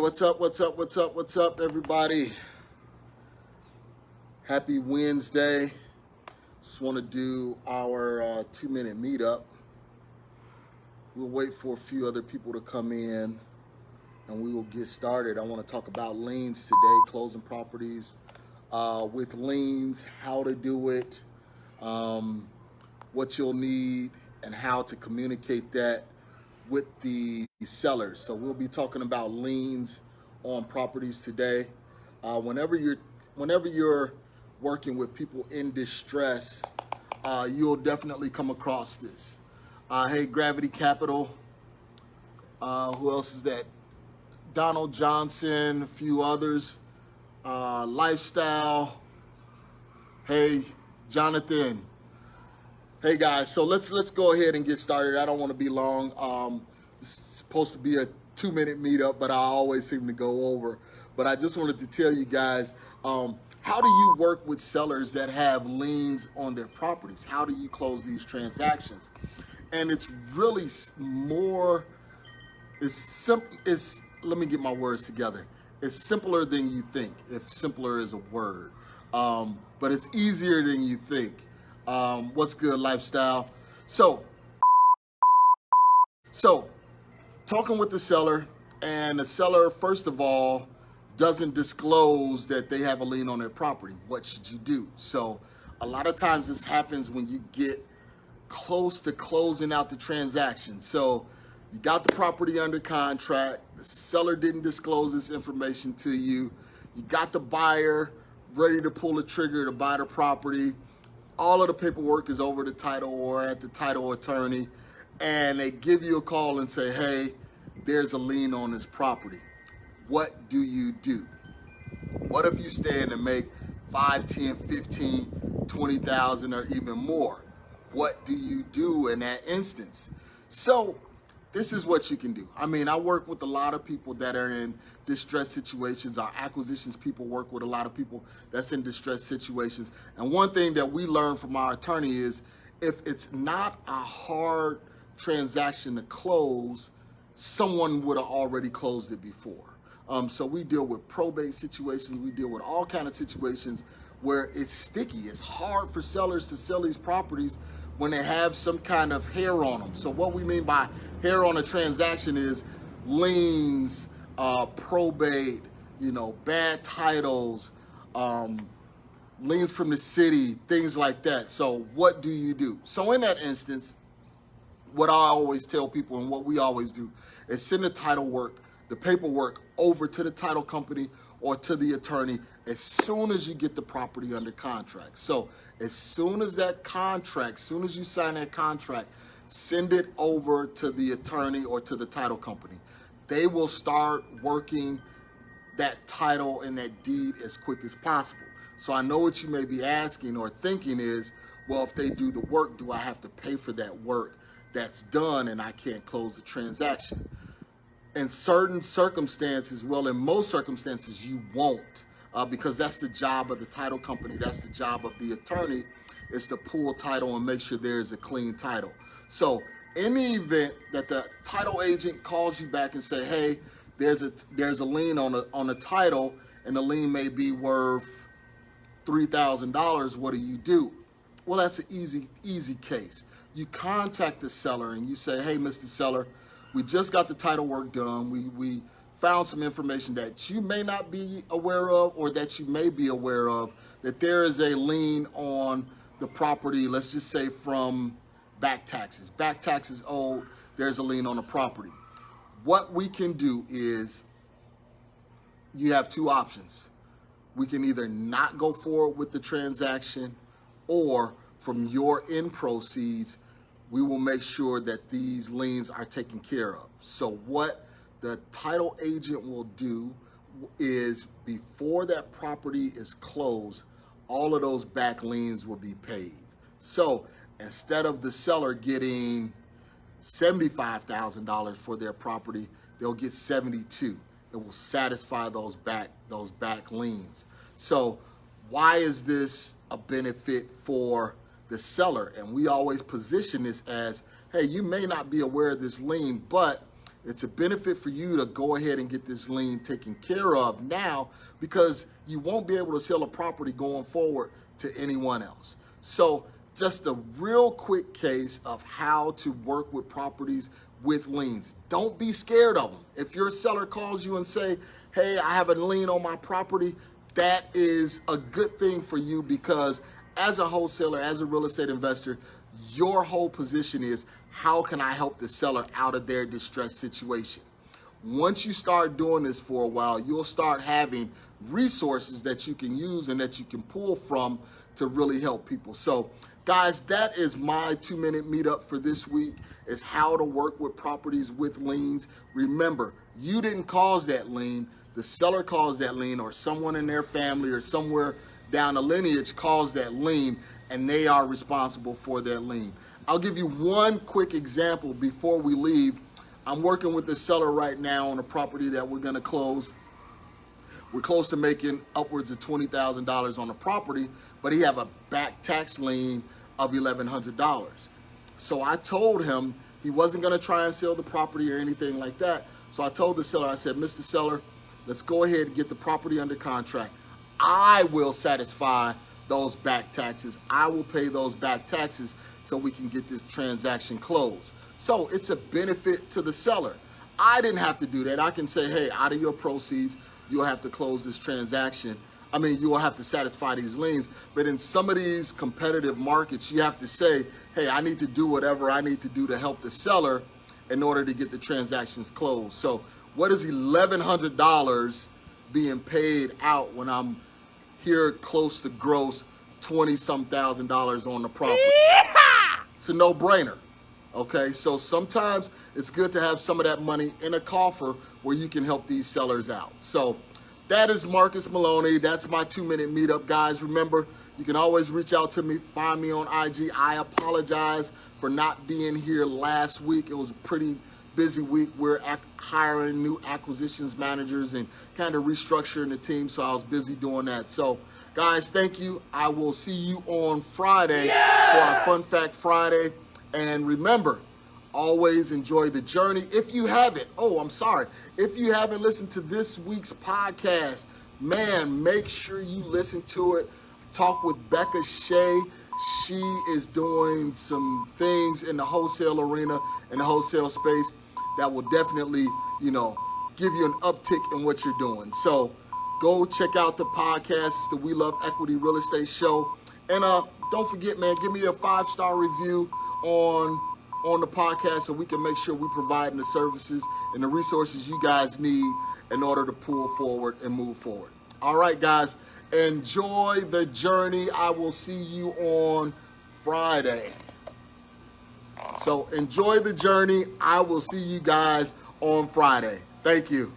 What's up, everybody? Happy Wednesday. Just want to do our 2-minute meetup. We'll wait for a few other people to come in and we will get started. I want to talk about liens today, closing properties with liens, how to do it, what you'll need, and how to communicate that with the sellers. So we'll be talking about liens on properties today. Whenever you're working with people in distress, you'll definitely come across this. Hey, Gravity Capital. Who else is that? Donald Johnson, a few others. Lifestyle. Hey, Jonathan. Hey guys, so let's go ahead and get started. I don't want to be long. It's supposed to be a 2-minute meetup, but I always seem to go over. But I just wanted to tell you guys, how do you work with sellers that have liens on their properties? How do you close these transactions? And it's really more, let me get my words together. It's simpler than you think, if simpler is a word. But it's easier than you think. What's good, Lifestyle? So talking with the seller, and the seller, first of all, doesn't disclose that they have a lien on their property. What should you do? So a lot of times this happens when you get close to closing out the transaction. So you got the property under contract, the seller didn't disclose this information to you, you got the buyer ready to pull the trigger to buy the property, all of the paperwork is over the title or at the title attorney, and they give you a call and say, hey, there's a lien on this property. What do you do? What if you stand to make 5, 10, 15, 20,000 or even more? What do you do in that instance? So this is what you can do. I mean, I work with a lot of people that are in distressed situations. Our acquisitions people work with a lot of people that's in distressed situations. And one thing that we learn from our attorney is if it's not a hard transaction to close, someone would have already closed it before. So we deal with probate situations. We deal with all kinds of situations where it's sticky. It's hard for sellers to sell these properties when they have some kind of hair on them. So what we mean by hair on a transaction is liens, probate, bad titles, liens from the city, things like that. So what do you do? So in that instance, what I always tell people and what we always do is send the paperwork over to the title company or to the attorney as soon as you get the property under contract. So as soon as you sign that contract, send it over to the attorney or to the title company. They will start working that title and that deed as quick as possible. So I know what you may be asking or thinking is, well, if they do the work, do I have to pay for that work that's done and I can't close the transaction? In certain circumstances, well, in most circumstances, you won't, because that's the job of the title company. That's the job of the attorney, is to pull title and make sure there is a clean title. So in the event that the title agent calls you back and say, hey, there's a lien on a title and the lien may be worth $3,000, what do you do? Well, that's an easy case. You contact the seller and you say, hey, Mr. Seller, we just got the title work done. We found some information that you may not be aware of or that you may be aware of, that there is a lien on the property, let's just say from back taxes. Back taxes owed, there's a lien on the property. What we can do is you have two options. We can either not go forward with the transaction, or from your end proceeds, we will make sure that these liens are taken care of. So what the title agent will do is before that property is closed, all of those back liens will be paid. So instead of the seller getting $75,000 for their property, they'll get $72,000. It will satisfy those back liens. So why is this a benefit for the seller? And we always position this as, hey, you may not be aware of this lien, but It's a benefit for you to go ahead and get this lien taken care of now, because you won't be able to sell a property going forward to anyone else. So just a real quick case of how to work with properties with liens. Don't be scared of them. If your seller calls you and say, hey, I have a lien on my property, that is a good thing for you, because as a wholesaler, as a real estate investor, your whole position is, how can I help the seller out of their distressed situation? Once you start doing this for a while, you'll start having resources that you can use and that you can pull from to really help people. So guys, that is my 2-minute meetup for this week, is how to work with properties with liens. Remember, you didn't cause that lien. The seller caused that lien, or someone in their family or somewhere down the lineage caused that lien, and they are responsible for that lien. I'll give you one quick example before we leave. I'm working with the seller right now on a property that we're gonna close. We're close to making upwards of $20,000 on the property, but he have a back tax lien of $1,100. So I told him he wasn't gonna try and sell the property or anything like that. So I told the seller, I said, Mr. Seller, let's go ahead and get the property under contract. I will satisfy those back taxes. I will pay those back taxes so we can get this transaction closed. So it's a benefit to the seller. I didn't have to do that. I can say, hey, out of your proceeds, you'll have to close this transaction. I mean, you will have to satisfy these liens. But in some of these competitive markets, you have to say, hey, I need to do whatever I need to do to help the seller in order to get the transactions closed. So what is $1,100 being paid out when I'm here close to gross $20-some thousand on the property? It's a no-brainer. Okay, so sometimes it's good to have some of that money in a coffer where you can help these sellers out. So that is Marcus Maloney. That's my 2-minute meetup, guys. Remember, you can always reach out to me, find me on IG. I apologize for not being here last week. It was a pretty busy week. We're hiring new acquisitions managers and kind of restructuring the team, so I was busy doing that. So guys, thank you. I will see you on Friday for our Fun Fact Friday. And remember, always enjoy the journey. If you haven't, if you haven't listened to this week's podcast, man, make sure you listen to it. Talk with 𝐓𝐡𝐞𝐫𝐞. She is doing some things in the wholesale arena, in the wholesale space, that will definitely, give you an uptick in what you're doing. So go check out the podcast. It's the We Love Equity Real Estate Show. And don't forget, man, give me a 5-star review on the podcast so we can make sure we're providing the services and the resources you guys need in order to pull forward and move forward. All right, guys, enjoy the journey. I will see you on Friday. So enjoy the journey. I will see you guys on Friday. Thank you.